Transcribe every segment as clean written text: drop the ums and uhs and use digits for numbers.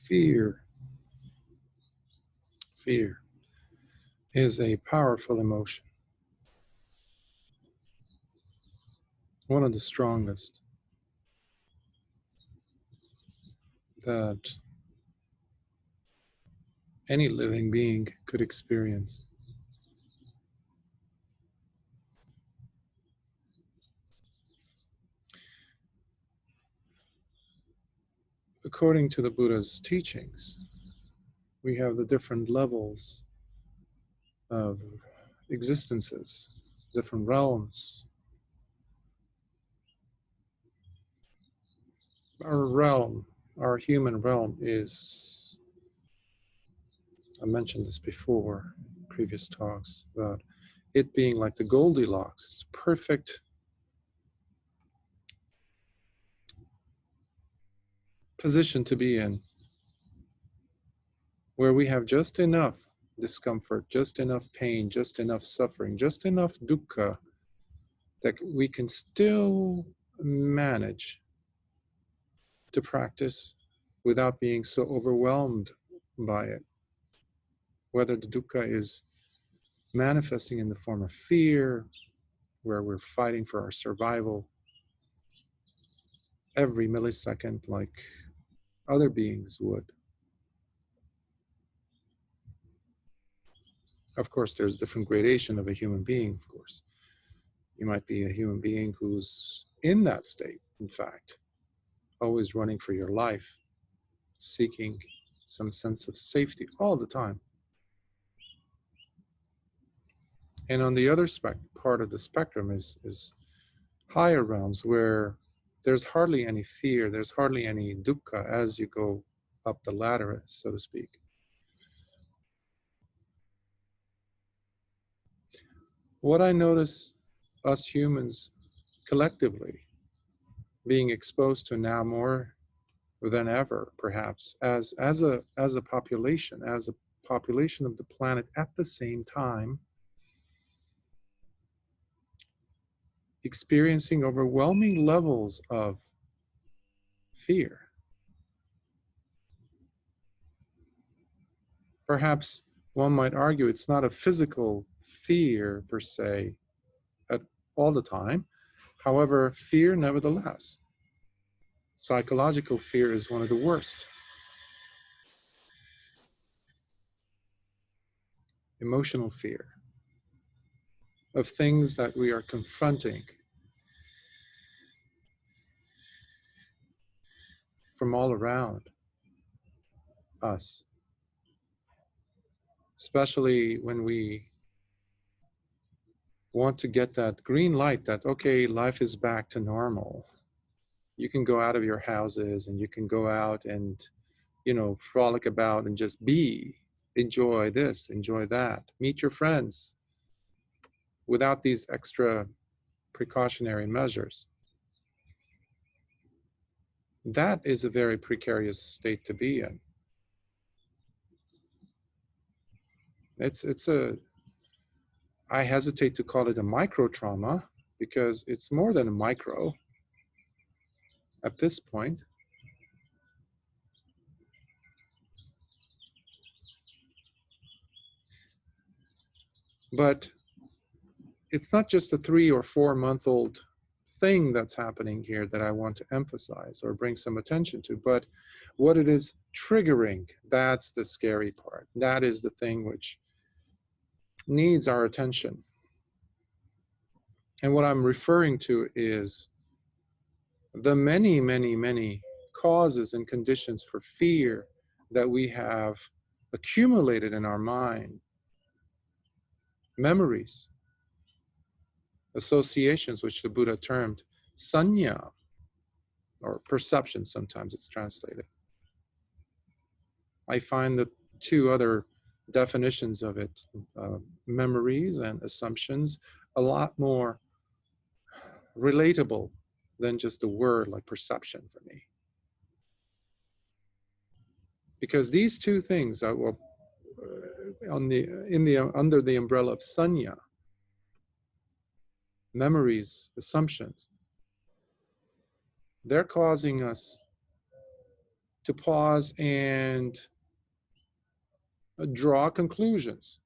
Fear. Fear is a powerful emotion. One of the strongest that any living being could experience. According to the Buddha's teachings, we have the different levels of existences, different realms. Our realm, our human realm is, I mentioned this before in previous talks, about it being like the Goldilocks. It's perfect position to be in, where we have just enough discomfort, just enough pain, just enough suffering, just enough dukkha that we can still manage to practice without being so overwhelmed by it. Whether the dukkha is manifesting in the form of fear, where we're fighting for our survival every millisecond like other beings would. Of course, there's different gradation of a human being, of course. You might be a human being who's in that state, in fact, always running for your life, seeking some sense of safety all the time. And on the other part of the spectrum is higher realms, where there's hardly any fear, there's hardly any dukkha as you go up the ladder, so to speak. What I notice us humans collectively being exposed to now more than ever, perhaps, as a population of the planet at the same time, experiencing overwhelming levels of fear. Perhaps one might argue it's not a physical fear per se at all the time. However, fear nevertheless. Psychological fear is one of the worst. Emotional fear of things that we are confronting from all around us. Especially when we want to get that green light that, okay, life is back to normal. You can go out of your houses and you can go out and, frolic about and just be, enjoy this, enjoy that, meet your friends without these extra precautionary measures. That is a very precarious state to be in. I hesitate to call it a micro trauma because it's more than a micro at this point. But it's not just a 3 or 4 month old thing that's happening here that I want to emphasize or bring some attention to, but what it is triggering, that's the scary part. That is the thing which needs our attention. And what I'm referring to is the many, many, many causes and conditions for fear that we have accumulated in our mind. Memories, associations, which the Buddha termed sanya, or perception, sometimes it's translated. I find the 2 other definitions of it, memories and assumptions, a lot more relatable than just a word like perception for me. Because these 2 things are under the umbrella of sanya, memories, assumptions, they're causing us to pause and draw conclusions,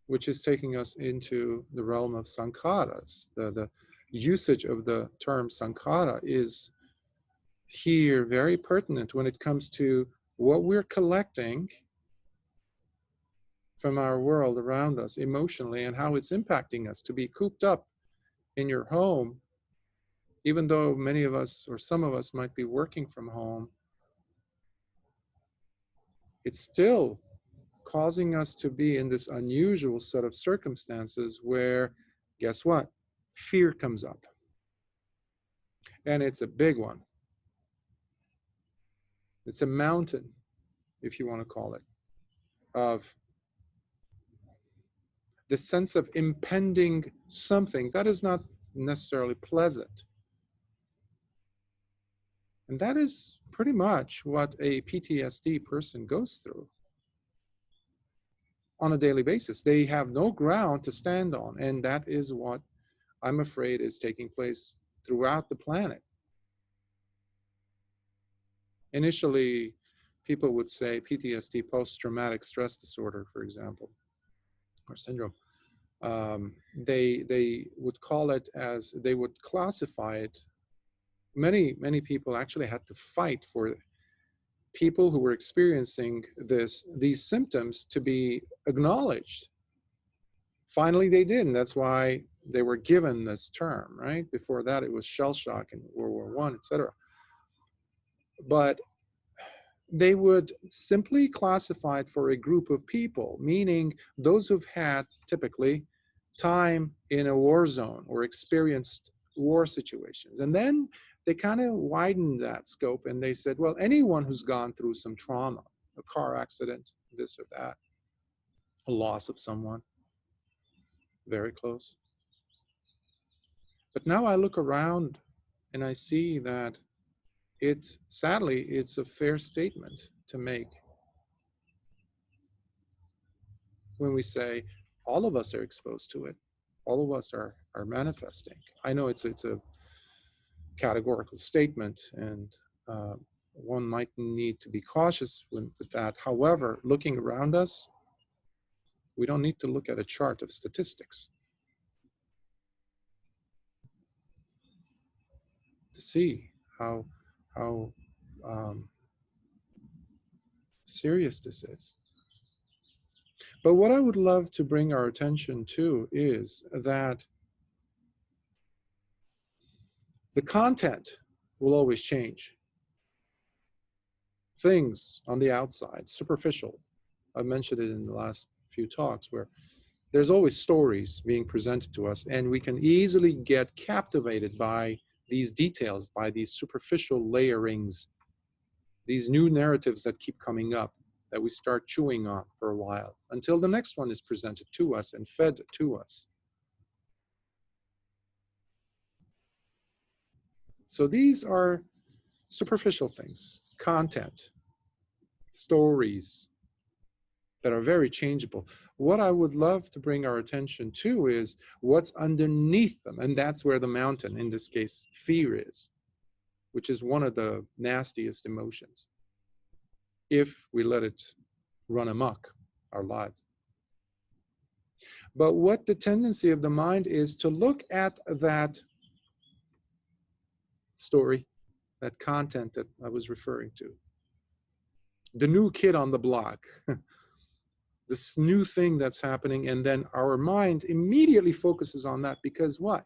which is taking us into the realm of sankharas. The usage of the term sankhara is here very pertinent when it comes to what we're collecting from our world around us emotionally and how it's impacting us. To be cooped up in your home, even though many of us or some of us might be working from home, it's still causing us to be in this unusual set of circumstances where, guess what? Fear comes up. And it's a big one. It's a mountain, if you want to call it, of the sense of impending something that is not necessarily pleasant. And that is pretty much what a PTSD person goes through on a daily basis. They have no ground to stand on, and that is what I'm afraid is taking place throughout the planet. Initially, people would say PTSD, post-traumatic stress disorder, for example, or syndrome. They would call it as, they would classify it. Many people actually had to fight for people who were experiencing these symptoms to be acknowledged. Finally, they did, and that's why they were given this term, right? Before that, it was shell shock in World War I, etc. But they would simply classify it for a group of people, meaning those who've had typically time in a war zone or experienced war situations. And then they kind of widened that scope and they said, well, anyone who's gone through some trauma, a car accident, this or that, a loss of someone very close. But now I look around and I see that sadly, it's a fair statement to make when we say all of us are exposed to it. All of us are manifesting. I know it's a categorical statement, and one might need to be cautious with that. However, looking around us, we don't need to look at a chart of statistics to see how serious this is. But what I would love to bring our attention to is that the content will always change. Things on the outside, superficial. I mentioned it in the last few talks, where there's always stories being presented to us, and we can easily get captivated by these details, by these superficial layerings, these new narratives that keep coming up, that we start chewing on for a while, until the next one is presented to us and fed to us. So these are superficial things, content, stories that are very changeable. What I would love to bring our attention to is what's underneath them, and that's where the mountain, in this case, fear is, which is one of the nastiest emotions, if we let it run amok our lives. But what the tendency of the mind is to look at that story, that content that I was referring to, the new kid on the block, this new thing that's happening, and then our mind immediately focuses on that. Because what?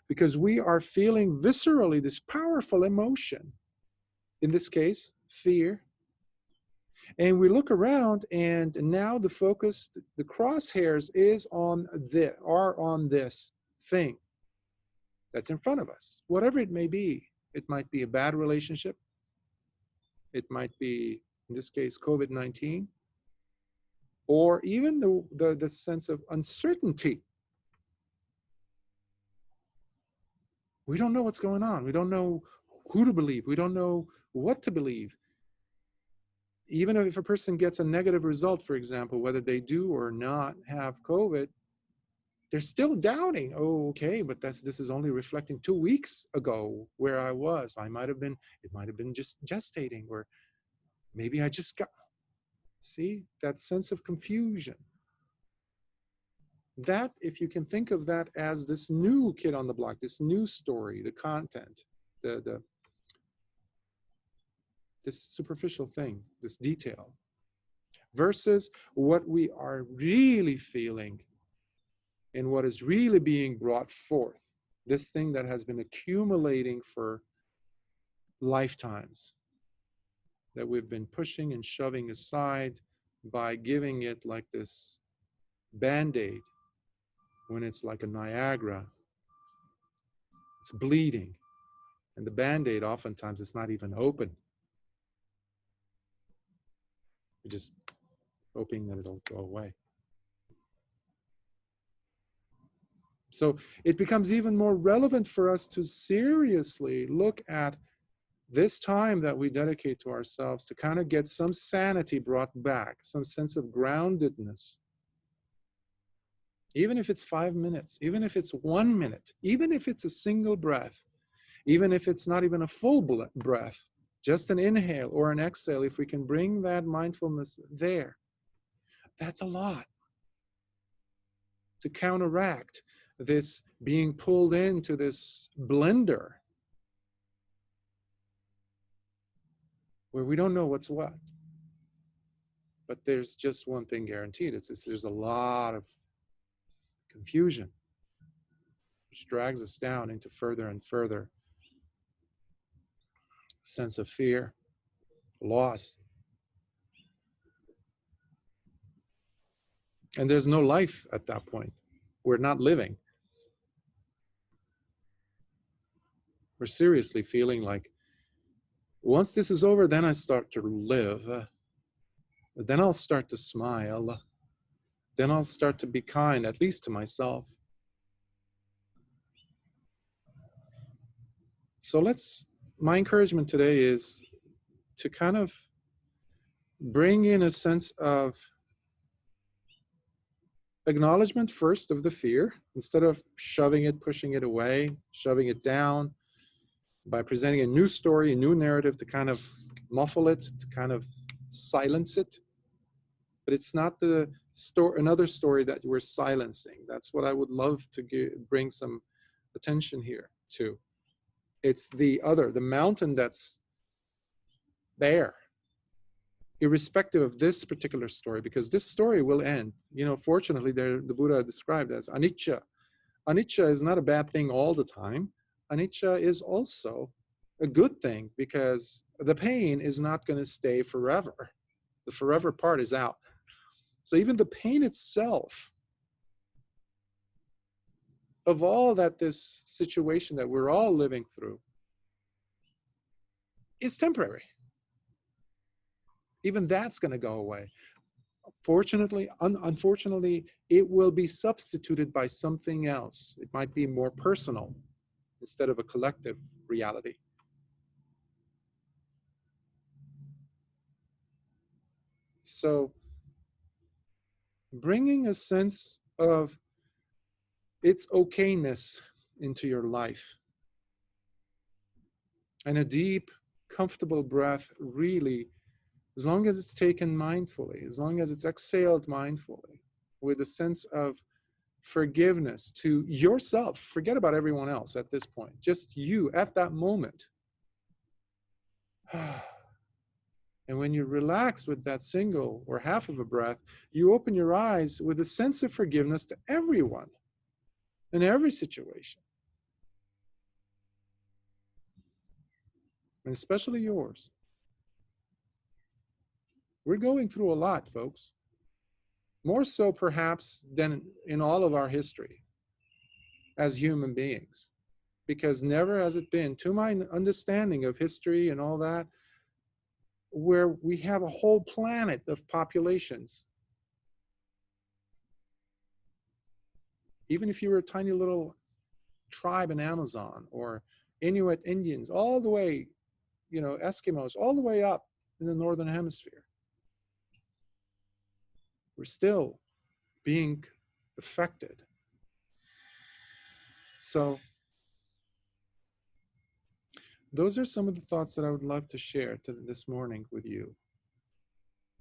Because we are feeling viscerally this powerful emotion, in this case, fear. And we look around, and now the focus, the crosshairs is on this thing that's in front of us, whatever it may be. It might be a bad relationship. It might be, in this case, COVID-19, or even the sense of uncertainty. We don't know what's going on. We don't know who to believe. We don't know what to believe. Even if a person gets a negative result, for example, whether they do or not have COVID, they're still doubting. Oh, okay, but this is only reflecting 2 weeks ago where I was. It might have been just gestating, or maybe I just got, see, that sense of confusion. That, if you can think of that as this new kid on the block, this new story, the content, this superficial thing, this detail, versus what we are really feeling and what is really being brought forth, this thing that has been accumulating for lifetimes, that we've been pushing and shoving aside by giving it like this band-aid, when it's like a Niagara, it's bleeding, and the band-aid oftentimes it's not even open. We're just hoping that it'll go away. So it becomes even more relevant for us to seriously look at this time that we dedicate to ourselves, to kind of get some sanity brought back, some sense of groundedness. Even if it's 5 minutes, even if it's 1 minute, even if it's a single breath, even if it's not even a full breath, just an inhale or an exhale, if we can bring that mindfulness there, that's a lot to counteract this being pulled into this blender where we don't know what's what. But there's just one thing guaranteed. There's a lot of confusion, which drags us down into further and further sense of fear, loss. And there's no life at that point. We're not living. We're seriously feeling like, once this is over, then I start to live. Then I'll start to smile. Then I'll start to be kind, at least to myself. So my encouragement today is to kind of bring in a sense of acknowledgement first of the fear, instead of shoving it, pushing it away, shoving it down, by presenting a new story, a new narrative to kind of muffle it, to kind of silence it. But it's not another story that we're silencing. That's what I would love to bring some attention here to. It's the mountain that's bare, irrespective of this particular story, because this story will end. Fortunately, the Buddha described as anicca. Anicca is not a bad thing all the time. Anicca is also a good thing, because the pain is not going to stay forever. The forever part is out. So even the pain itself of all that, this situation that we're all living through, is temporary. Even that's going to go away. Fortunately, unfortunately, it will be substituted by something else. It might be more personal instead of a collective reality. So bringing a sense of its okayness into your life, and a deep, comfortable breath, really, as long as it's taken mindfully, as long as it's exhaled mindfully, with a sense of forgiveness to yourself. Forget about everyone else at this point, just you at that moment. And when you relax with that single or half of a breath, you open your eyes with a sense of forgiveness to everyone in every situation, and especially yours. We're going through a lot, folks. More so perhaps than in all of our history as human beings, because never has it been, to my understanding of history and all that, where we have a whole planet of populations. Even if you were a tiny little tribe in Amazon, or Inuit Indians, all the way, Eskimos, all the way up in the Northern Hemisphere, we're still being affected So those are some of the thoughts that I would love to share this morning with you.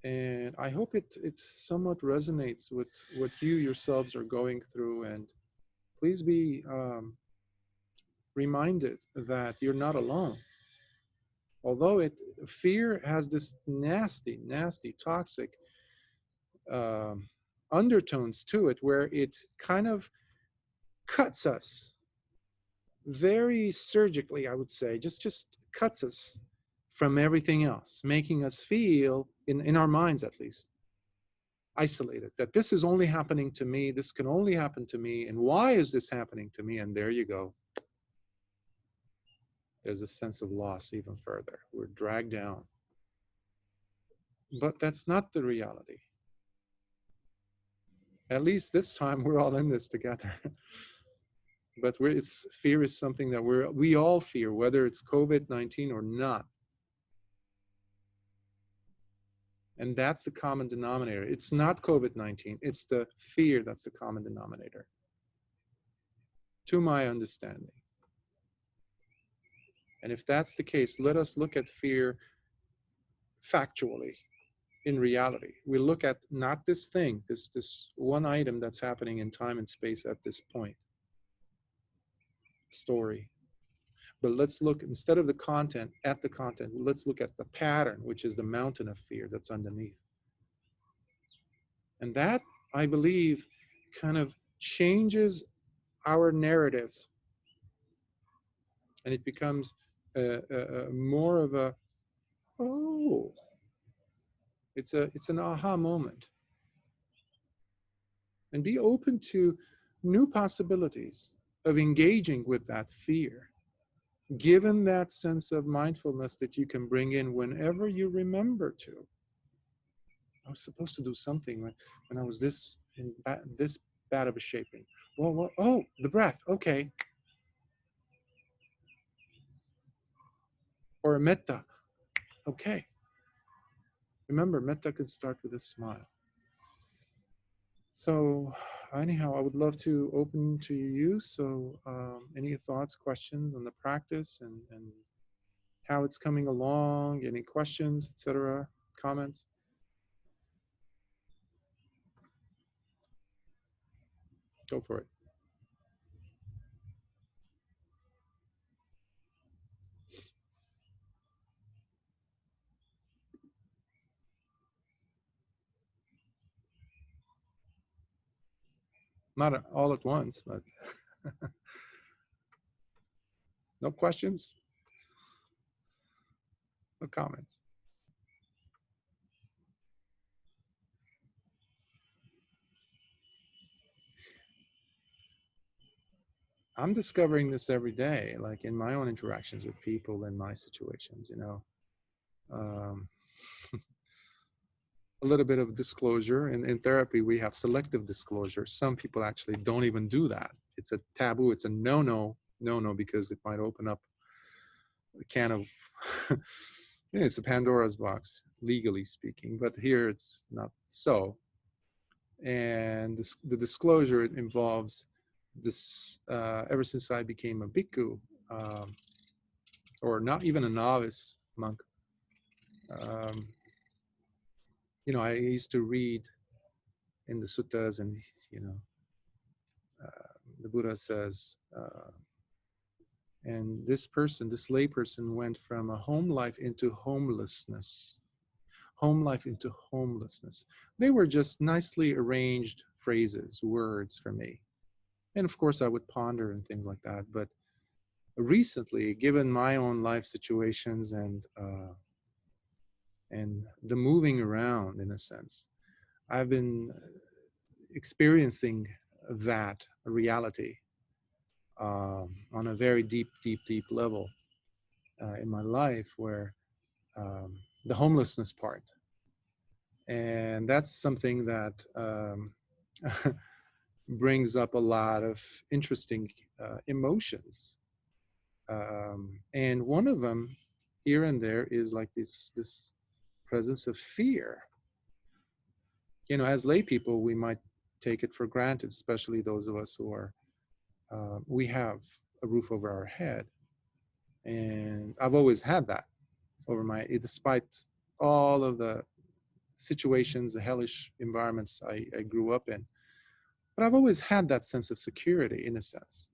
And I hope it somewhat resonates with what you yourselves are going through. And please be reminded that you're not alone. Although fear has this nasty, nasty, toxic undertones to it, where it kind of cuts us very surgically, I would say, just cuts us from everything else, making us feel, in our minds at least, isolated, that this is only happening to me, this can only happen to me, and why is this happening to me? And there you go. There's a sense of loss even further. We're dragged down. But that's not the reality. At least this time we're all in this together. But fear is something that we all fear, whether it's COVID-19 or not. And that's the common denominator. It's not COVID-19, it's the fear that's the common denominator, to my understanding. And if that's the case, let us look at fear factually, in reality. We look at not this thing, this one item that's happening in time and space at this point, story. But let's look, instead of the content, at the content, let's look at the pattern, which is the mountain of fear that's underneath. And that, I believe, kind of changes our narratives. And it becomes more of a, oh, it's an aha moment. And be open to new possibilities of engaging with that fear, given that sense of mindfulness that you can bring in whenever you remember to. I was supposed to do something when I was this bad of a shaping. Well, oh, the breath, okay. Or a metta, okay. Remember, metta could start with a smile. So anyhow, I would love to open to you. So any thoughts, questions on the practice and how it's coming along, any questions, etc., comments? Go for it. Not all at once, but no questions, no comments. I'm discovering this every day, like in my own interactions with people in my situations, you know. A little bit of disclosure. In therapy, we have selective disclosure. Some people actually don't even do that. It's a taboo. It's a no, because it might open up a can of, it's a Pandora's box, legally speaking. But here it's not so. And the disclosure involves this, ever since I became a bhikkhu, or not even a novice monk, you know, I used to read in the suttas, and, you know, the Buddha says, and this lay person went from a home life into homelessness. Home life into homelessness. They were just nicely arranged phrases, words for me. And of course I would ponder and things like that. But recently, given my own life situations and the moving around, in a sense, I've been experiencing that reality on a very deep level in my life, where the homelessness part, and that's something that brings up a lot of interesting emotions, and one of them here and there is like this presence of fear. You know, as lay people, we might take it for granted, especially those of us who are we have a roof over our head. And I've always had that over my, despite all of the situations, the hellish environments I grew up in. But I've always had that sense of security in a sense.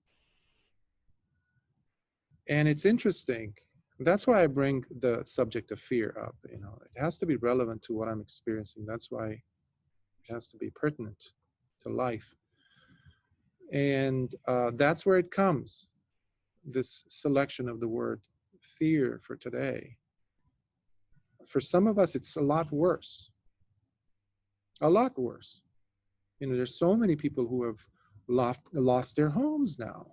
And it's interesting. That's why I bring the subject of fear up. You know, it has to be relevant to what I'm experiencing. That's why it has to be pertinent to life. And that's where it comes, this selection of the word fear for today. For some of us, it's a lot worse. A lot worse. You know, there's so many people who have lost their homes now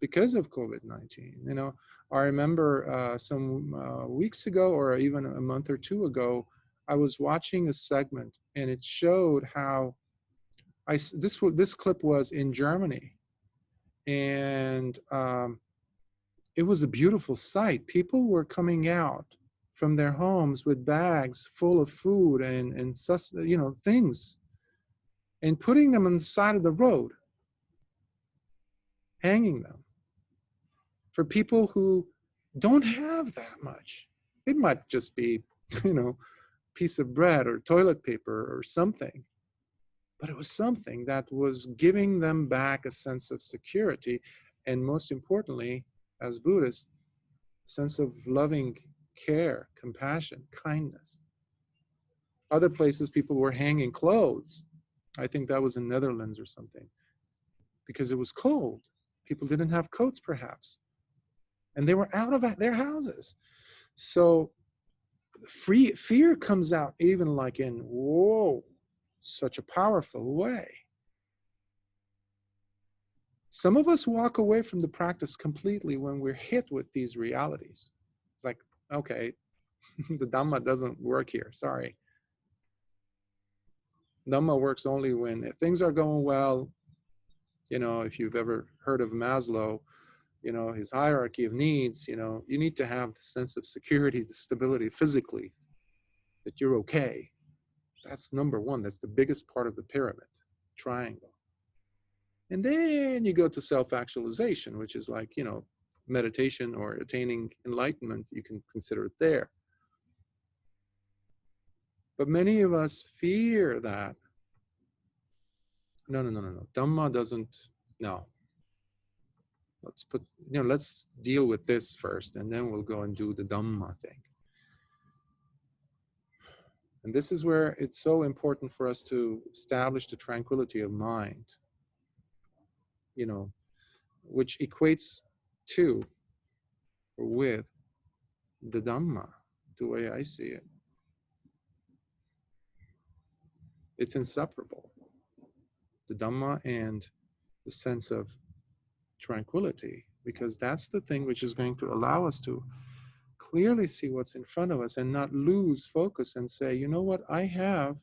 because of COVID-19. You know, I remember some weeks ago, or even a month or two ago, I was watching a segment, and it showed how this clip was in Germany, and it was a beautiful sight. People were coming out from their homes with bags full of food and you know, things, and putting them on the side of the road, hanging them for people who don't have that much. It might just be, you know, piece of bread or toilet paper or something, but it was something that was giving them back a sense of security, and most importantly, as Buddhists, a sense of loving care, compassion, kindness. Other places, people were hanging clothes. I think that was in Netherlands or something, because it was cold. People didn't have coats, perhaps, and they were out of their houses. So fear comes out even like in, whoa, such a powerful way. Some of us walk away from the practice completely when we're hit with these realities. It's like, okay, the Dhamma doesn't work here, sorry. Dhamma works only when if things are going well. You know, if you've ever heard of Maslow, you know, his hierarchy of needs, you know, you need to have the sense of security, the stability physically, that you're okay. That's number one. That's the biggest part of the pyramid, triangle. And then you go to self-actualization, which is like, you know, meditation or attaining enlightenment. You can consider it there. But many of us fear that. No. Dhamma doesn't, no. Let's put, you know, let's deal with this first, and then we'll go and do the Dhamma thing. And this is where it's so important for us to establish the tranquility of mind, you know, which equates to or with the Dhamma, the way I see it. It's inseparable. The Dhamma and the sense of tranquility, because that's the thing which is going to allow us to clearly see what's in front of us and not lose focus and say, you know what, I have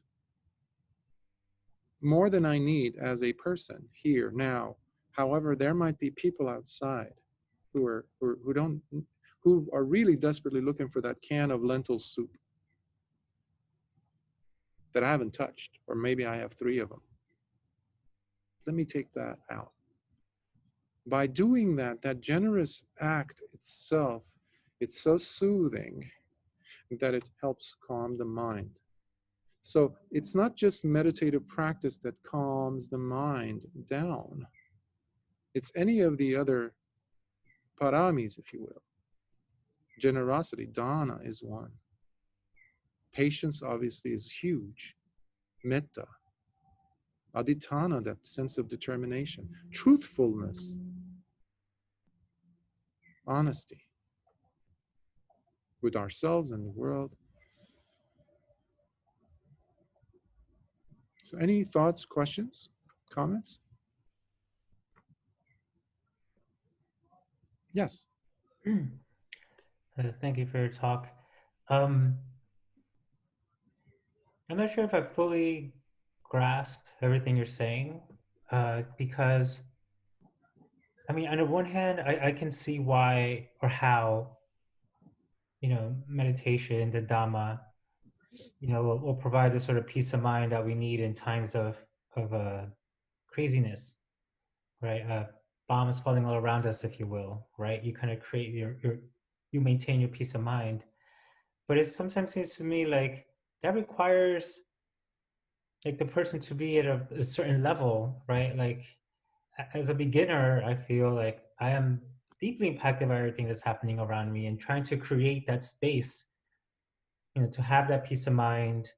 more than I need as a person here now. However, there might be people outside who are really desperately looking for that can of lentil soup that I haven't touched, or maybe I have 3 of them. Let me take that out. By doing that, that generous act itself, it's so soothing that it helps calm the mind. So it's not just meditative practice that calms the mind down. It's any of the other paramis, if you will. Generosity, dana, is one. Patience, obviously, is huge. Metta. Aditana, that sense of determination. Truthfulness. Honesty with ourselves and the world. So any thoughts, questions, comments? Yes. Thank you for your talk. I'm not sure if I fully grasped everything you're saying, because, I mean, on the one hand, I can see why or how, you know, meditation, the Dhamma, you know, will provide the sort of peace of mind that we need in times of craziness, right? Bombs falling all around us, if you will, right? You kind of create you maintain your peace of mind. But it sometimes seems to me like that requires like the person to be at a certain level, right? Like as a beginner, I feel like I am deeply impacted by everything that's happening around me and trying to create that space, to have that peace of mind,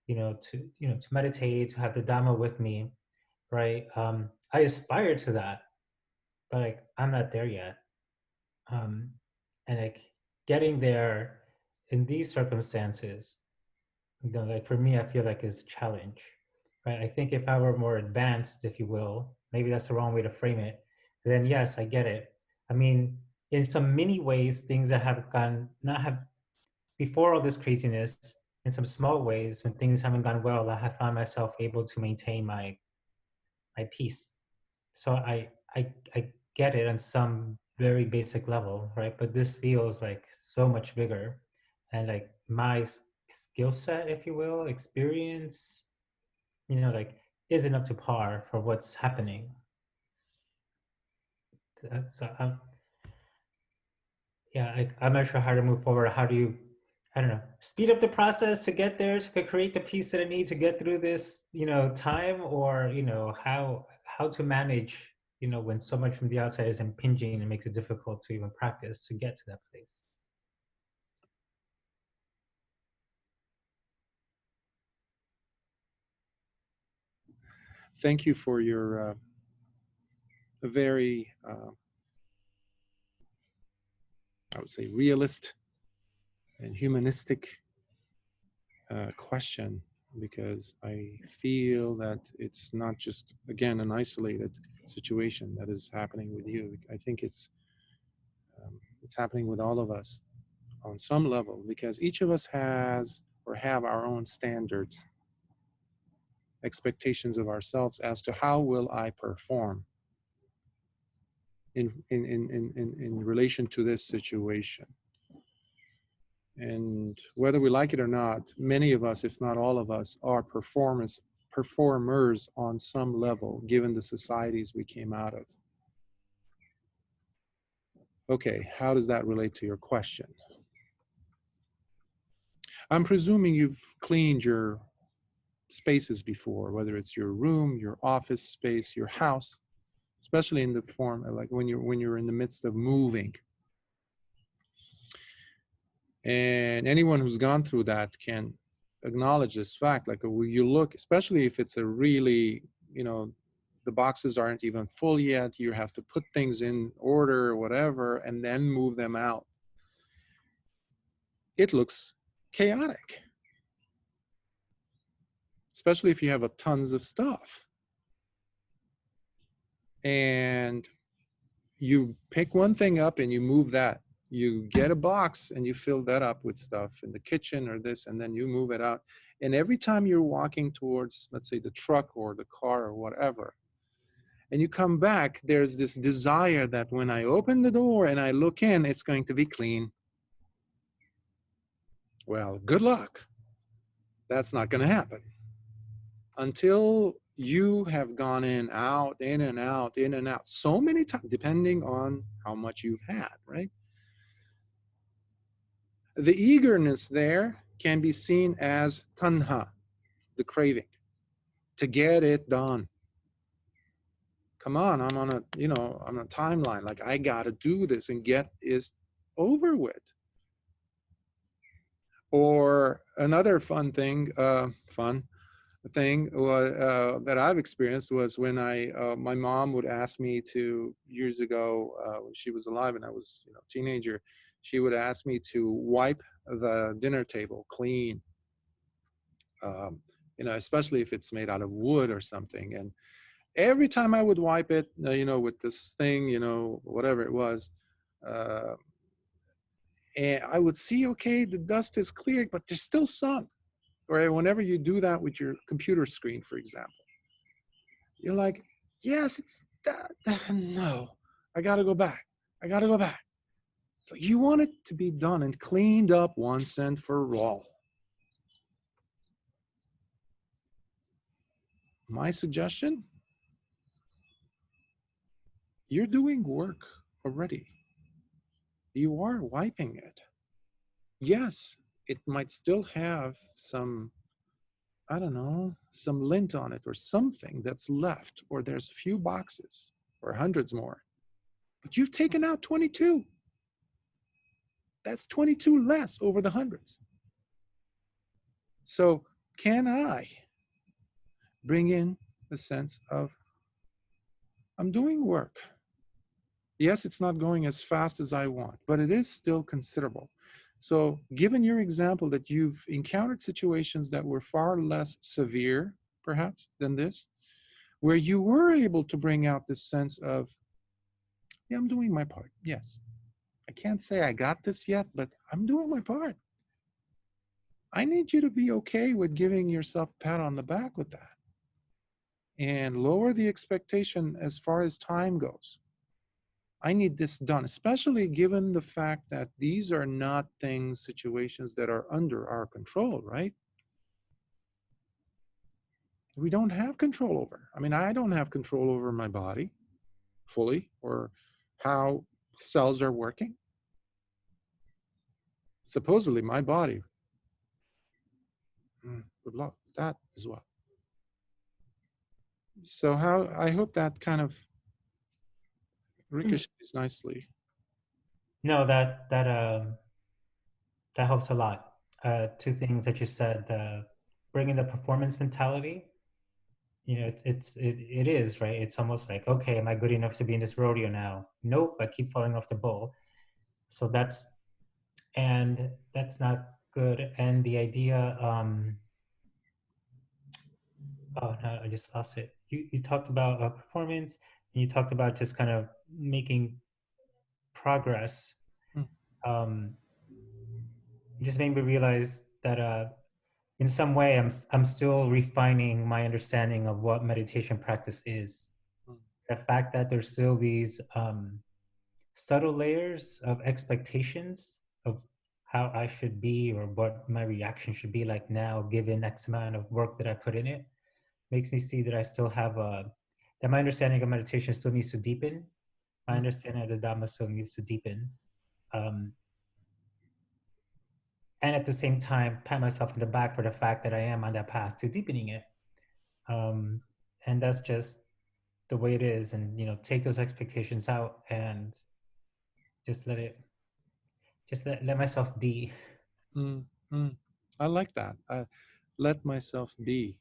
to meditate, to have the Dhamma with me, right? I aspire to that, but like I'm not there yet. Um, and like getting there in these circumstances, like for me, I feel like is a challenge, right? I think if I were more advanced, if you will, maybe that's the wrong way to frame it, then yes, I get it. I mean, in some many ways, things that have gone not have before all this craziness, in some small ways, when things haven't gone well, I have found myself able to maintain my peace. So I get it on some very basic level, right? But this feels like so much bigger, and like my skill set, if you will, experience, like isn't up to par for what's happening. So yeah, I'm not sure how to move forward. How do you, I don't know, speed up the process to get there, to create the peace that I need to get through this, time, or how to manage, when so much from the outside is impinging and makes it difficult to even practice to get to that place. Thank you for your very, I would say, realist and humanistic question, because I feel that it's not just, again, an isolated situation that is happening with you. I think it's happening with all of us on some level, because each of us has or have our own standards, expectations of ourselves as to how will I perform in relation to this situation. And whether we like it or not, many of us, if not all of us, are performers on some level, given the societies we came out of. Okay, how does that relate to your question? I'm presuming you've cleaned your spaces before, whether it's your room, your office space, your house, especially in the form of like when you're in the midst of moving. And anyone who's gone through that can acknowledge this fact. Like you look, especially if it's a really, the boxes aren't even full yet, you have to put things in order or whatever, and then move them out. It looks chaotic, especially if you have tons of stuff. And you pick one thing up and you move that. You get a box and you fill that up with stuff in the kitchen or this, and then you move it out. And every time you're walking towards, let's say, the truck or the car or whatever, and you come back, there's this desire that when I open the door and I look in, it's going to be clean. Well, good luck. That's not going to happen until you have gone in and out so many times, depending on how much you've had, right? The eagerness there can be seen as tanha, the craving, to get it done. Come on, I'm on a timeline. Like I gotta do this and get is over with. Or another fun thing that I've experienced was when my mom would ask me to, years ago, when she was alive and I was a teenager, she would ask me to wipe the dinner table clean, especially if it's made out of wood or something. And every time I would wipe it, with this thing, whatever it was, and I would see, okay, the dust is cleared, but there's still some. Or whenever you do that with your computer screen, for example, you're like, yes, it's that. No, I got to go back. I got to go back. So you want it to be done and cleaned up once and for all. My suggestion? you're doing work already. You are wiping it. Yes, it might still have some, I don't know, some lint on it or something that's left, or there's a few boxes or hundreds more. But you've taken out 22. That's 22 less over the hundreds. So, can I bring in a sense of I'm doing work? Yes, it's not going as fast as I want, but it is still considerable. So, given your example that you've encountered situations that were far less severe, perhaps, than this, where you were able to bring out this sense of, yeah, I'm doing my part. Yes. I can't say I got this yet, but I'm doing my part. I need you to be okay with giving yourself a pat on the back with that and lower the expectation as far as time goes. I need this done, especially given the fact that these are not things, situations that are under our control, right? We don't have control over. I mean, I don't have control over my body fully or how cells are working. Supposedly, my body would love that as well. So, how I hope that kind of ricochets nicely. No, that helps a lot. Two things that you said: bringing the performance mentality. You know, it is right. It's almost like, okay, am I good enough to be in this rodeo now? Nope, I keep falling off the bull. So that's not good. And the idea, oh no, I just lost it. You talked about performance, and you talked about just kind of making progress. Mm, Um, it just made me realize that in some way I'm still refining my understanding of what meditation practice is. mm, The fact that there's still these subtle layers of expectations of how I should be or what my reaction should be like now, given X amount of work that I put in it, makes me see that I still have that my understanding of meditation still needs to deepen. My mm, understanding of the Dhamma still needs to deepen. Um, and at the same time, pat myself in the back for the fact that I am on that path to deepening it. Um, and that's just the way it is. And, take those expectations out and just let myself be. mm, mm. I like that. I let myself be.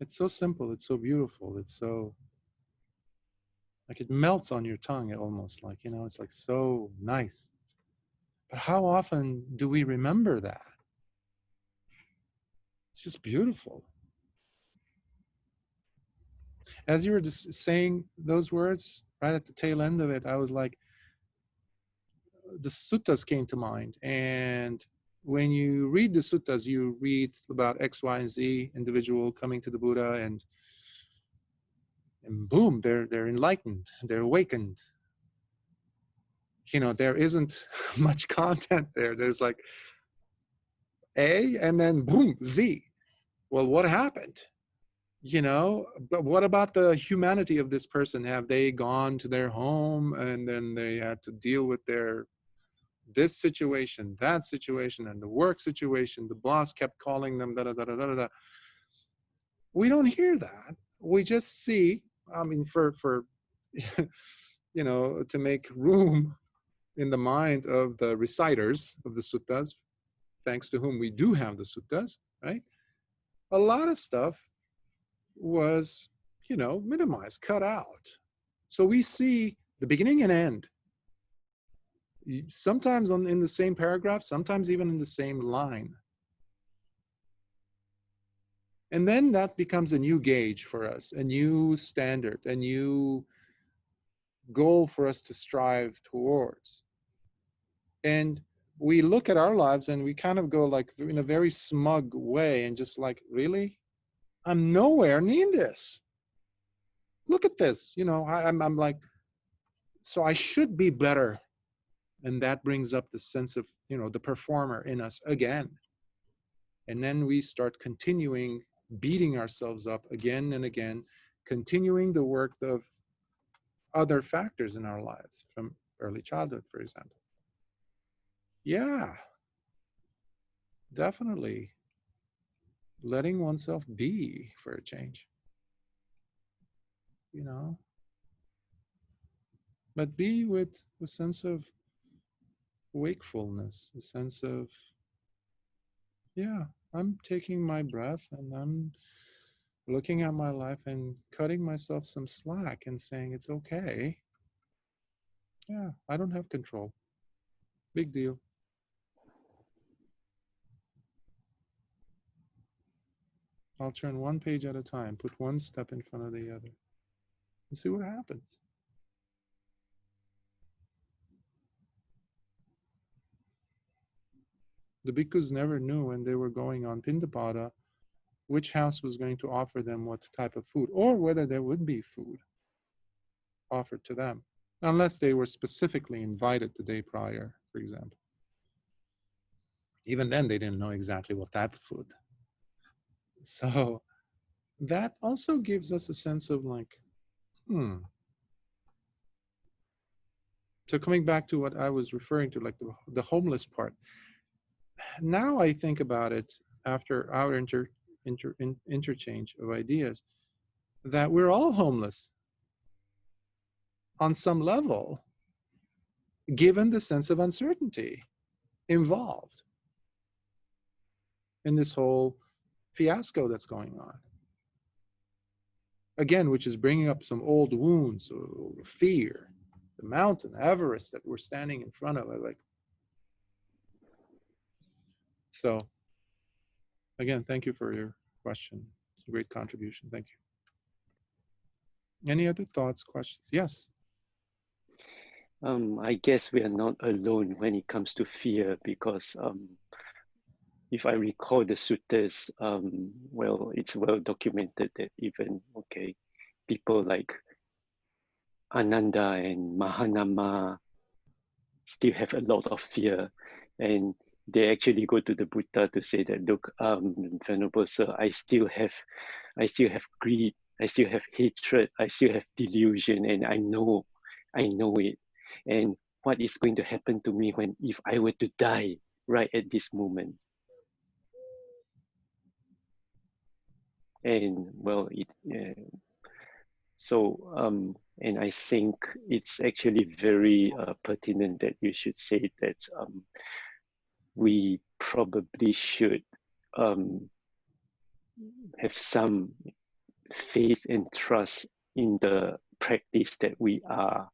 It's so simple. It's so beautiful. It's so like it melts on your tongue almost like, it's like so nice. But how often do we remember that? It's just beautiful. As you were just saying those words right at the tail end of it, I was like, the suttas came to mind. And when you read the suttas, you read about X, Y, and Z individual coming to the Buddha, and boom, they're enlightened, they're awakened. There isn't much content there. There's like A and then boom, Z. Well, what happened? But what about the humanity of this person? Have they gone to their home and then they had to deal with this situation, that situation, and the work situation? The boss kept calling them, da da da da da da. We don't hear that. We just see. I mean, for to make room in the mind of the reciters of the suttas, thanks to whom we do have the suttas, right? A lot of stuff was, minimized, cut out. So we see the beginning and end, sometimes in the same paragraph, sometimes even in the same line. And then that becomes a new gauge for us, a new standard, a new goal for us to strive towards. And we look at our lives and we kind of go like in a very smug way and just like, really? I'm nowhere near this. Look at this. I'm like, so I should be better. And that brings up the sense of, the performer in us again. And then we start continuing beating ourselves up again and again, continuing the work of other factors in our lives from early childhood, for example. Yeah, definitely letting oneself be for a change, you know, but be with a sense of wakefulness, a sense of, yeah, I'm taking my breath and I'm looking at my life and cutting myself some slack and saying it's okay. Yeah, I don't have control. Big deal. I'll turn one page at a time, put one step in front of the other, and see what happens. The bhikkhus never knew when they were going on Pindapata which house was going to offer them what type of food, or whether there would be food offered to them, unless they were specifically invited the day prior, for example. Even then, they didn't know exactly what type of food. So that also gives us a sense of like, So coming back to what I was referring to, like the homeless part. Now I think about it after our interchange of ideas, that we're all homeless on some level, given the sense of uncertainty involved in this whole fiasco that's going on. Again, which is bringing up some old wounds or fear. The mountain, Everest that we're standing in front of, like. So, again, thank you for your question. It's a great contribution. Thank you. Any other thoughts, questions? Yes. I guess we are not alone when it comes to fear, because if I recall the suttas, well, it's well documented that even, people like Ananda and Mahanama still have a lot of fear, and they actually go to the Buddha to say that, look, Venerable Sir, I still have greed, I still have hatred, I still have delusion, and I know it. And what is going to happen to me if I were to die right at this moment? And well, and I think it's actually very pertinent that you should say that we probably should have some faith and trust in the practice that we are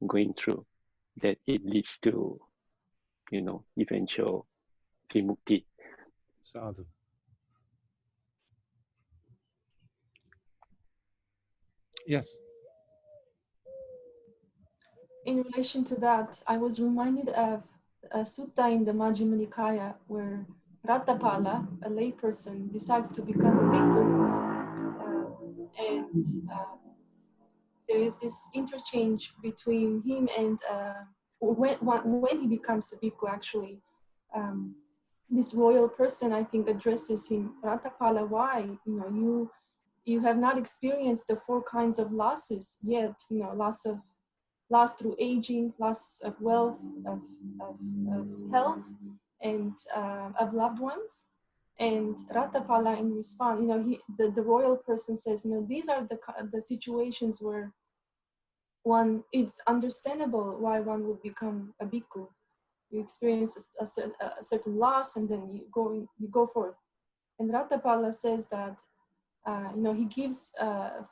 going through, that it leads to, eventual vimukti. Sadhu. Yes. In relation to that, I was reminded of a sutta in the Majjhima Nikaya where Rattapala, a layperson, decides to become a bhikkhu, and there is this interchange between him and when he becomes a bhikkhu, actually. This royal person, I think, addresses him, Rattapala, why? You have not experienced the 4 kinds of losses yet, loss through aging, loss of wealth, of health, and of loved ones. And Rattapala, in response, the royal person says, these are the situations where it's understandable why one would become a bhikkhu. You experience a certain loss, and then you go forth. And Rattapala says that he gives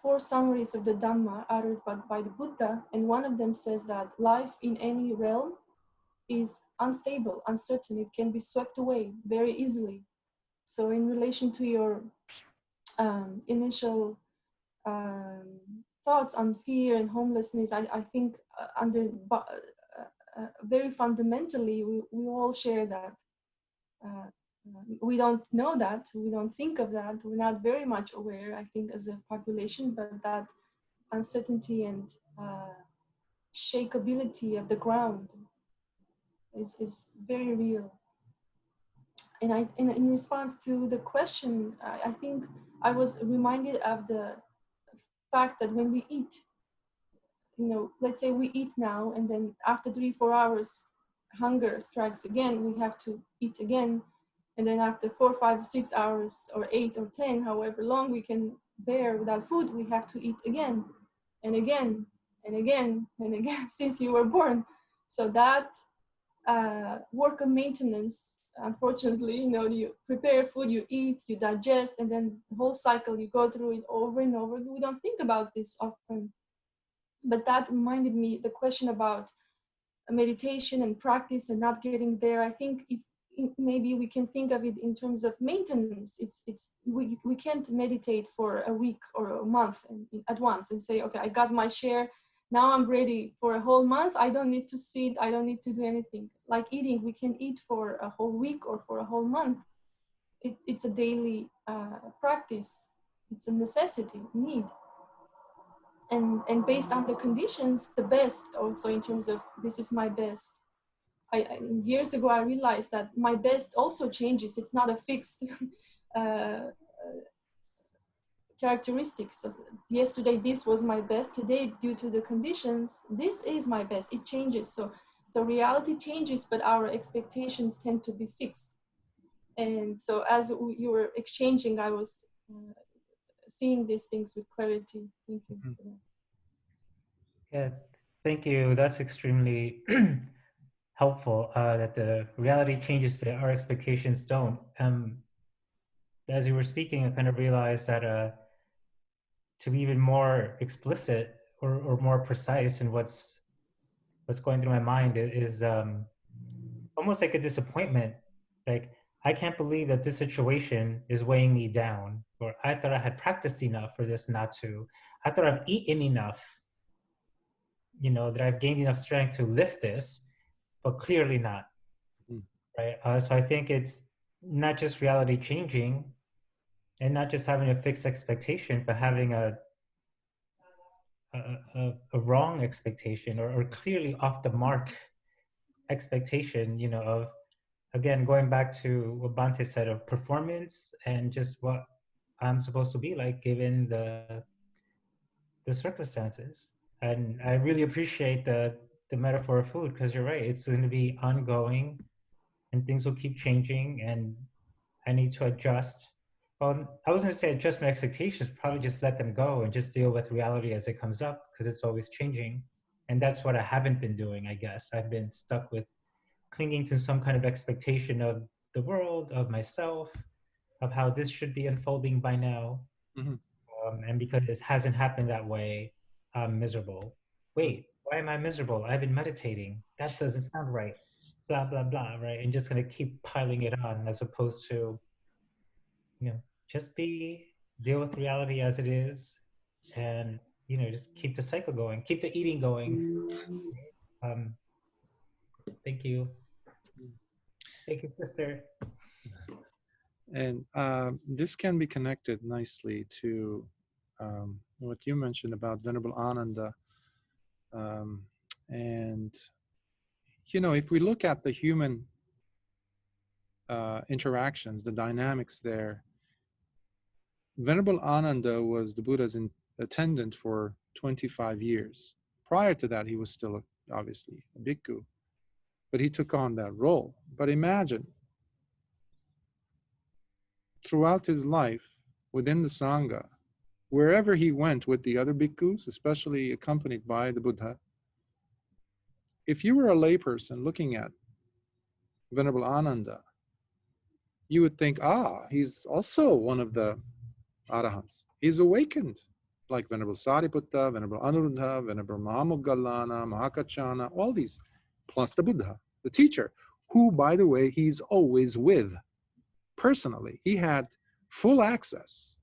4 summaries of the Dhamma uttered by the Buddha, and one of them says that life in any realm is unstable, uncertain. It can be swept away very easily. So in relation to your initial thoughts on fear and homelessness, I think very fundamentally, we all share that. We don't know that, we don't think of that, we're not very much aware, I think, as a population, but that uncertainty and shakeability of the ground is very real. And in response to the question, I think I was reminded of the fact that when we eat, let's say we eat now, and then after 3-4 hours, hunger strikes again, we have to eat again. And then after 4, 5, 6 hours, or 8 or 10, however long we can bear without food, we have to eat again and again and again and again since you were born. So that work of maintenance, unfortunately, you prepare food, you eat, you digest, and then the whole cycle, you go through it over and over. We don't think about this often. But that reminded me the question about meditation and practice and not getting there. I think if maybe we can think of it in terms of maintenance. We can't meditate for a week or a month at once and say, okay, I got my share, now I'm ready for a whole month. I don't need to sit, I don't need to do anything. Like eating, we can eat for a whole week or for a whole month. It's a daily practice. It's a necessity, need. And based on the conditions, the best also in terms of this is my best. Years ago, I realized that my best also changes. It's not a fixed characteristics. So yesterday, this was my best. Today, due to the conditions, this is my best. It changes. So reality changes, but our expectations tend to be fixed. And so as you were exchanging, I was seeing these things with clarity. Thank you. Yeah, thank you. That's extremely helpful, that the reality changes, but our expectations don't. As you were speaking, I kind of realized that to be even more explicit or more precise in what's going through my mind is almost like a disappointment. Like, I can't believe that this situation is weighing me down, or I thought I had practiced enough for this not to. I thought I've eaten enough, that I've gained enough strength to lift this, but clearly not. Right? So I think it's not just reality changing and not just having a fixed expectation, but having a wrong expectation or clearly off the mark expectation, of, again, going back to what Bhante said of performance and just what I'm supposed to be like given the circumstances. And I really appreciate the metaphor of food, because you're right, it's going to be ongoing and things will keep changing and I need to adjust. Well, I wasn't going to say adjust my expectations, probably just let them go and just deal with reality as it comes up, because it's always changing. And that's what I haven't been doing, I guess. I've been stuck with clinging to some kind of expectation of the world, of myself, of how this should be unfolding by now. Mm-hmm. And because it hasn't happened that way, I'm miserable. Wait, why am I miserable? I've been meditating. That doesn't sound right. Blah, blah, blah, right? And just going to keep piling it on, as opposed to, just deal with reality as it is, and, just keep the cycle going, keep the eating going. Thank you. Thank you, sister. And this can be connected nicely to what you mentioned about Venerable Ananda. And, if we look at the human interactions, the dynamics there, Venerable Ananda was the Buddha's attendant for 25 years. Prior to that, he was still obviously a bhikkhu, but he took on that role. But imagine, throughout his life, within the Sangha, wherever he went with the other bhikkhus, especially accompanied by the Buddha, if you were a layperson looking at Venerable Ananda, you would think, he's also one of the Arahants. He's awakened, like Venerable Sariputta, Venerable Anuruddha, Venerable Mahamoggallana, Mahakachana, all these, plus the Buddha, the teacher, who, by the way, he's always with. Personally, he had full access.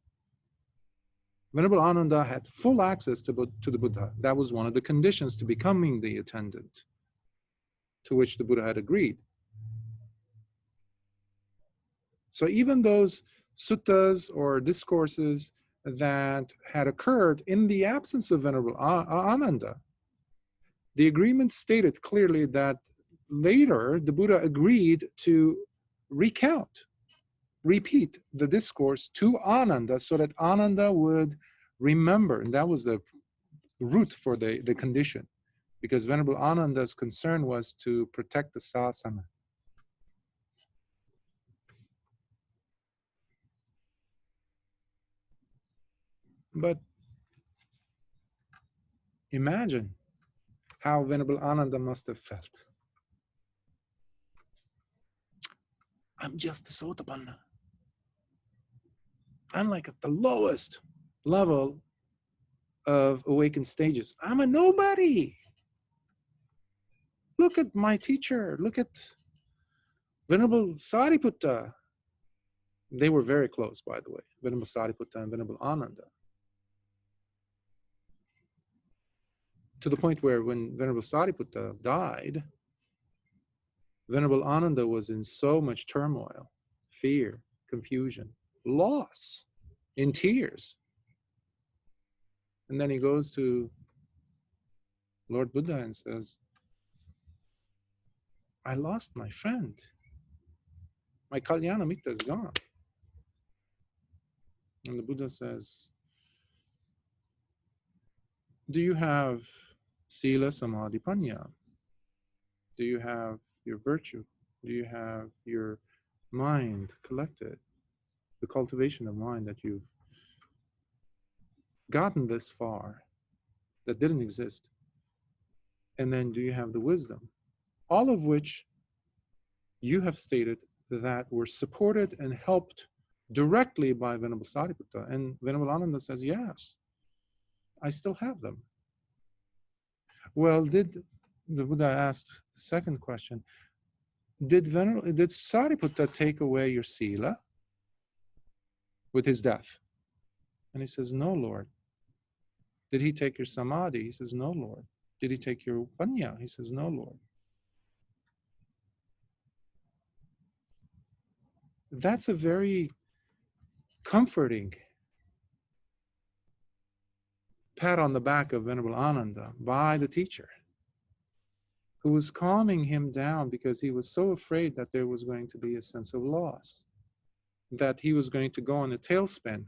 Venerable Ananda had full access to the Buddha. That was one of the conditions to becoming the attendant, to which the Buddha had agreed. So even those suttas or discourses that had occurred in the absence of Venerable Ananda, the agreement stated clearly that later the Buddha agreed to recount repeat the discourse to Ananda so that Ananda would remember. And that was the root for the condition, because Venerable Ananda's concern was to protect the sasana. But imagine how Venerable Ananda must have felt. I'm just a Sotapanna. I'm like at the lowest level of awakened stages. I'm a nobody. Look at my teacher. Look at Venerable Sariputta. They were very close, by the way, Venerable Sariputta and Venerable Ananda. To the point where when Venerable Sariputta died, Venerable Ananda was in so much turmoil, fear, confusion, loss, in tears. And then he goes to Lord Buddha and says, I lost my friend. My Kalyana Mitta is gone. And the Buddha says, do you have Sila Samadhi Panya? Do you have your virtue? Do you have your mind collected? The cultivation of mind that you've gotten this far, that didn't exist? And then do you have the wisdom? All of which you have stated that were supported and helped directly by Venerable Sariputta. And Venerable Ananda says, yes, I still have them. Well, the Buddha asked the second question, did Sariputta take away your sila with his death? And he says, no, Lord. Did he take your samadhi? He says, no, Lord. Did he take your panya? He says, no, Lord. That's a very comforting pat on the back of Venerable Ananda by the teacher, who was calming him down because he was so afraid that there was going to be a sense of loss, that he was going to go on a tailspin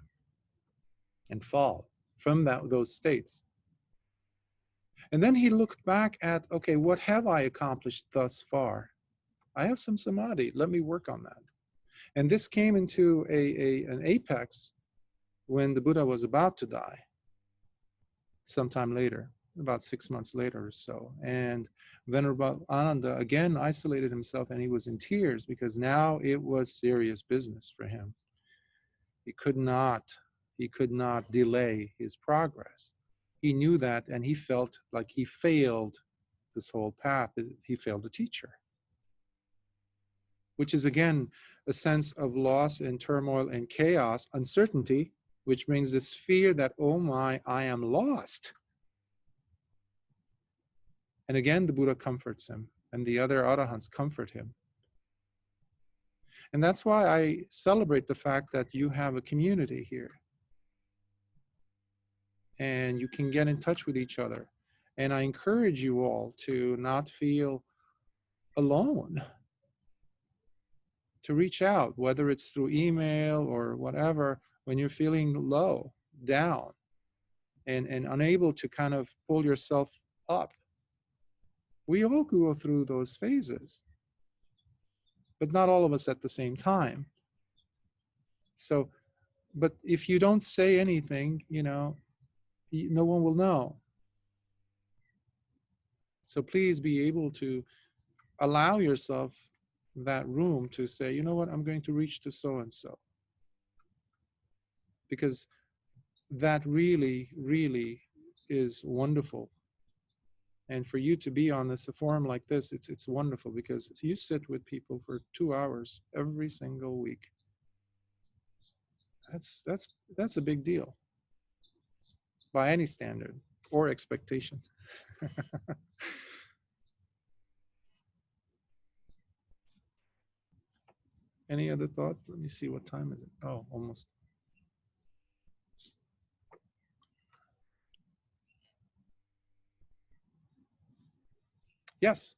and fall from those states. And then he looked back at, okay, what have I accomplished thus far? I have some samadhi. Let me work on that. And this came into an apex when the Buddha was about to die, sometime later, about 6 months later or so. And Venerable Ananda again isolated himself, and he was in tears because now it was serious business for him. He could not delay his progress. He knew that, and he felt like he failed this whole path. He failed the teacher, which is again a sense of loss and turmoil and chaos, uncertainty, which brings this fear that, oh my, I am lost. And again, the Buddha comforts him, and the other arahants comfort him. And that's why I celebrate the fact that you have a community here. And you can get in touch with each other. And I encourage you all to not feel alone, to reach out, whether it's through email or whatever, when you're feeling low, down, and unable to kind of pull yourself up. We all go through those phases, but not all of us at the same time. So, but if you don't say anything, no one will know. So please be able to allow yourself that room to say, you know what, I'm going to reach to so-and-so. Because that really, really is wonderful. And for you to be on a forum like this, it's wonderful because you sit with people for 2 hours every single week. That's a big deal by any standard or expectation. Any other thoughts? Let me see, what time is it? Oh, almost. Yes.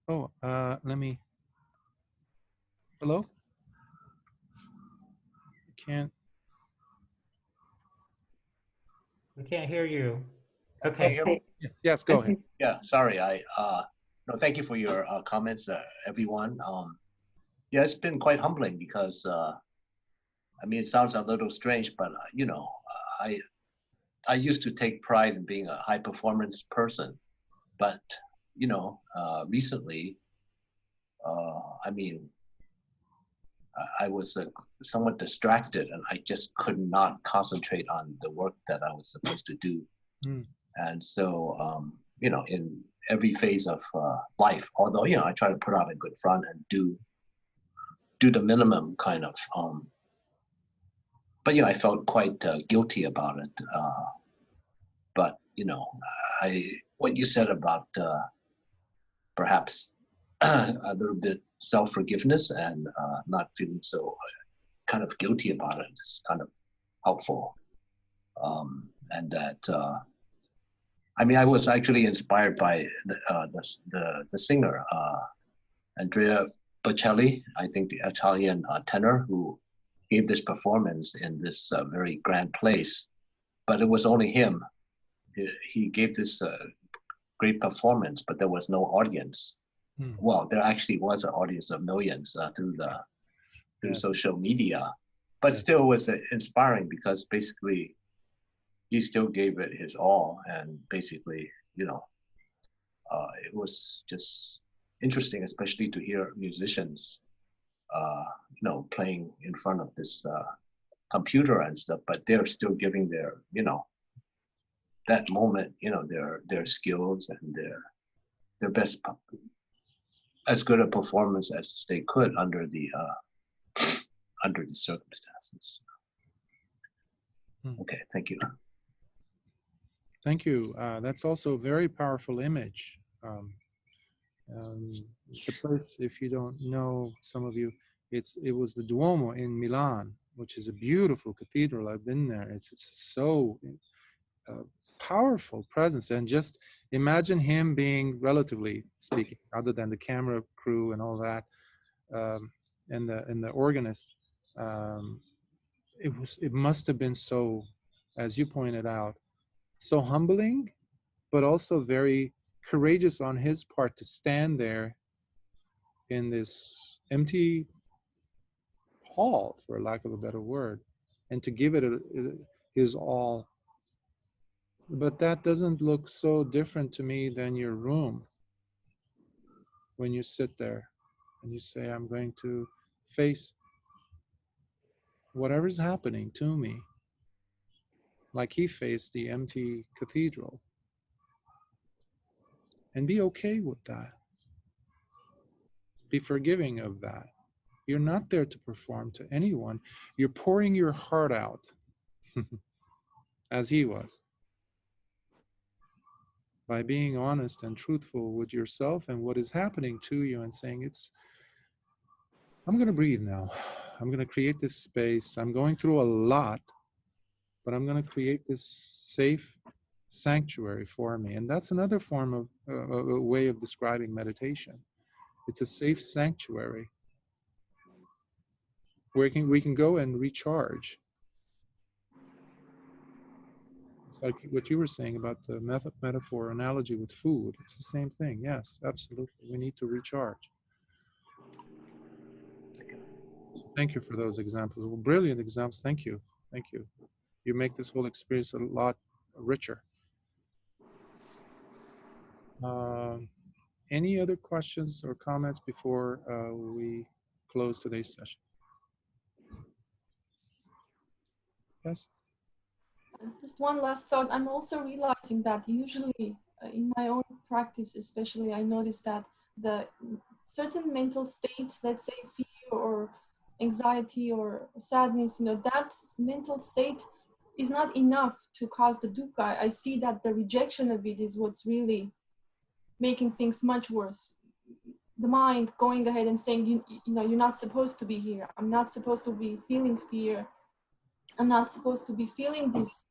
Oh, let me. Hello? I can't. We can't hear you. Can you hear me? Yes, go ahead. Yeah, sorry. No, thank you for your comments, everyone. Yeah, it's been quite humbling because I mean, it sounds a little strange, but you know, I used to take pride in being a high performance person, but you know, recently, I mean, I was somewhat distracted, and I just could not concentrate on the work that I was supposed to do. Mm. And so, you know, in every phase of life, although, you know, I try to put out a good front and do the minimum kind of, but, you know, I felt quite guilty about it. But, you know, what you said about perhaps a little bit self-forgiveness and not feeling so kind of guilty about it is kind of helpful. And that, I mean, I was actually inspired by the singer, Andrea Bocelli, I think the Italian tenor who gave this performance in this very grand place, but it was only him. He gave this great performance, but there was no audience. Well, there actually was an audience of millions through social media, but still was inspiring because basically he still gave it his all, and basically, you know, it was just interesting, especially to hear musicians, you know, playing in front of this computer and stuff, but they're still giving their, you know, that moment, you know, their skills and their best, as good a performance as they could under the circumstances. Okay, thank you. Thank you. That's also a very powerful image. The place, if you don't know, some of you, it was the Duomo in Milan, which is a beautiful cathedral. I've been there. It's so powerful presence, and just imagine him being, relatively speaking, other than the camera crew and all that, and the organist. It must have been so, as you pointed out, so humbling, but also very courageous on his part to stand there in this empty hall, for lack of a better word, and to give it his all. But that doesn't look so different to me than your room when you sit there and you say, I'm going to face whatever's happening to me, like he faced the empty cathedral, and be okay with that. Be forgiving of that. You're not there to perform to anyone. You're pouring your heart out as he was, by being honest and truthful with yourself and what is happening to you, and saying, I'm going to breathe now. I'm going to create this space. I'm going through a lot, but I'm going to create this safe sanctuary for me. And that's another form of a way of describing meditation. It's a safe sanctuary where we can go and recharge. It's like what you were saying about the metaphor analogy with food. It's the same thing. Yes, absolutely. We need to recharge. Thank you for those examples. Well, brilliant examples. Thank you. Thank you. You make this whole experience a lot richer. Any other questions or comments before we close today's session? Yes? Just one last thought. I'm also realizing that usually in my own practice, especially, I notice that the certain mental state, let's say fear or anxiety or sadness, you know, that mental state is not enough to cause the dukkha. I see that the rejection of it is what's really making things much worse. The mind going ahead and saying, you know, you're not supposed to be here. I'm not supposed to be feeling fear. I'm not supposed to be feeling this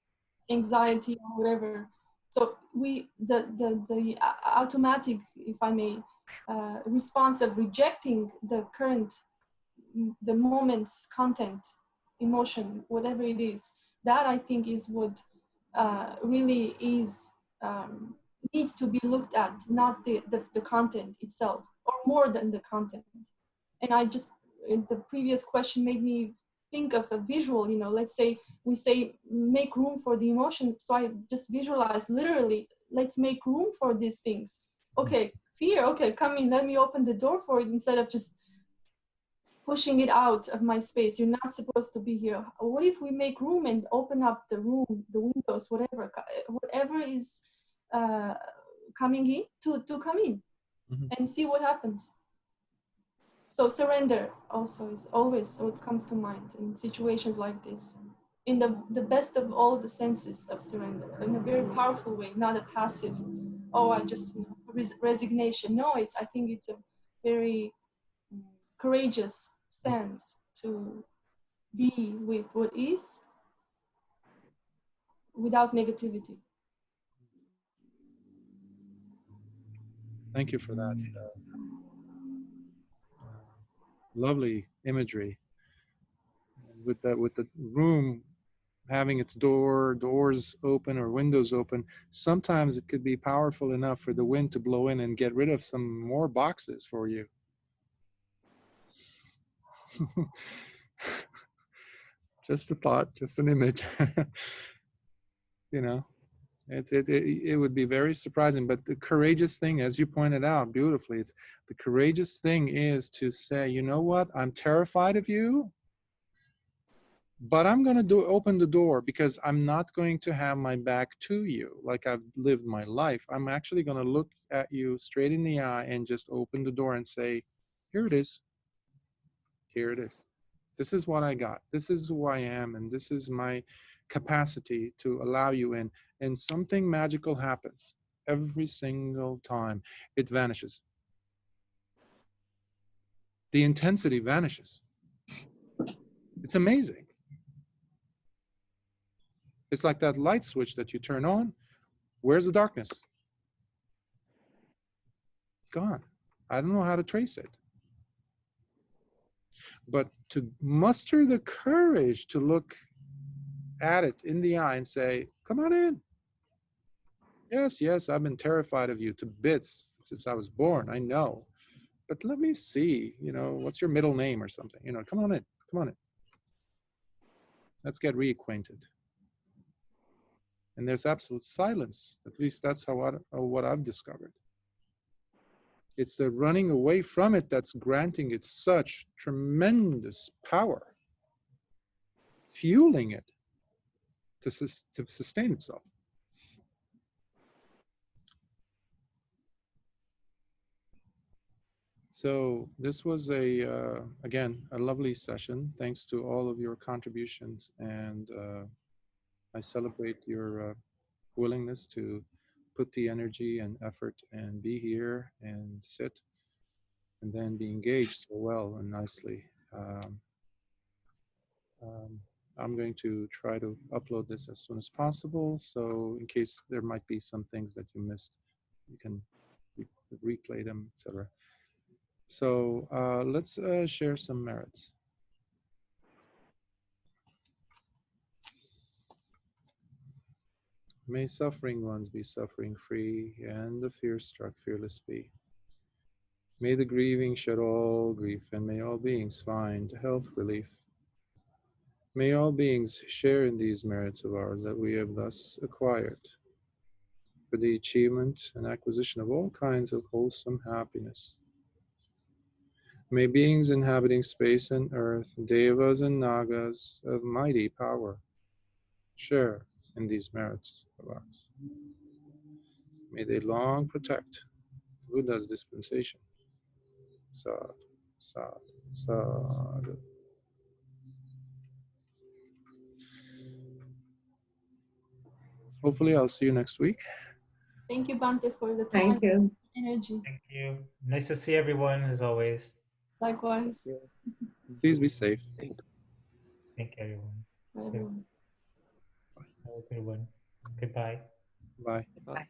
anxiety or whatever. So the automatic, if I may response of rejecting the current, the moment's content, emotion, whatever it is, that I think is what really is needs to be looked at, not the content itself, or more than the content. And I just, the previous question made me think of a visual, you know, let's say we say make room for the emotion. So I just visualize literally, let's make room for these things. Okay, fear, okay, come in, let me open the door for it, instead of just pushing it out of my space. You're not supposed to be here. What if we make room and open up the room, the windows, whatever is coming in to come in, and see what happens. So surrender also is always what comes to mind in situations like this, in the best of all the senses of surrender, in a very powerful way, not a passive, oh, I just, you know, resignation. No, I think it's a very courageous stance to be with what is without negativity. Thank you for that. Lovely imagery. With the room having its doors open or windows open, sometimes it could be powerful enough for the wind to blow in and get rid of some more boxes for you. Just a thought, just an image. You know, it would be very surprising. But the courageous thing, as you pointed out beautifully, it's the courageous thing is to say, you know what, I'm terrified of you, but I'm going to open the door, because I'm not going to have my back to you like I've lived my life. I'm actually going to look at you straight in the eye and just open the door and say, here it is. Here it is. This is what I got. This is who I am, and this is my capacity to allow you in. And something magical happens every single time. It vanishes. The intensity vanishes. It's amazing. It's like that light switch that you turn on. Where's the darkness? It's gone. I don't know how to trace it. But to muster the courage to look at it in the eye and say, come on in. Yes, yes, I've been terrified of you to bits since I was born, I know. But let me see, you know, what's your middle name or something? You know, come on in, come on in. Let's get reacquainted. And there's absolute silence. At least that's what I've discovered. It's the running away from it that's granting it such tremendous power, fueling it to sustain itself. So this was again, a lovely session. Thanks to all of your contributions, and I celebrate your willingness to put the energy and effort and be here and sit and then be engaged so well and nicely. I'm going to try to upload this as soon as possible. So in case there might be some things that you missed, you can replay them, etc. So let's share some merits. May suffering ones be suffering free, and the fear-struck fearless be. May the grieving shed all grief, and may all beings find health relief. May all beings share in these merits of ours that we have thus acquired, for the achievement and acquisition of all kinds of wholesome happiness. May beings inhabiting space and earth, devas and nagas of mighty power, share in these merits of ours. May they long protect Buddha's dispensation. Sadhu, sadhu, sadhu. Hopefully I'll see you next week. Thank you, Bhante, for the time. Thank you. Energy. Thank you. Nice to see everyone as always. Likewise. Please be safe. Thank you, everyone. Bye, everyone. Have a good one. Goodbye. Bye. Bye.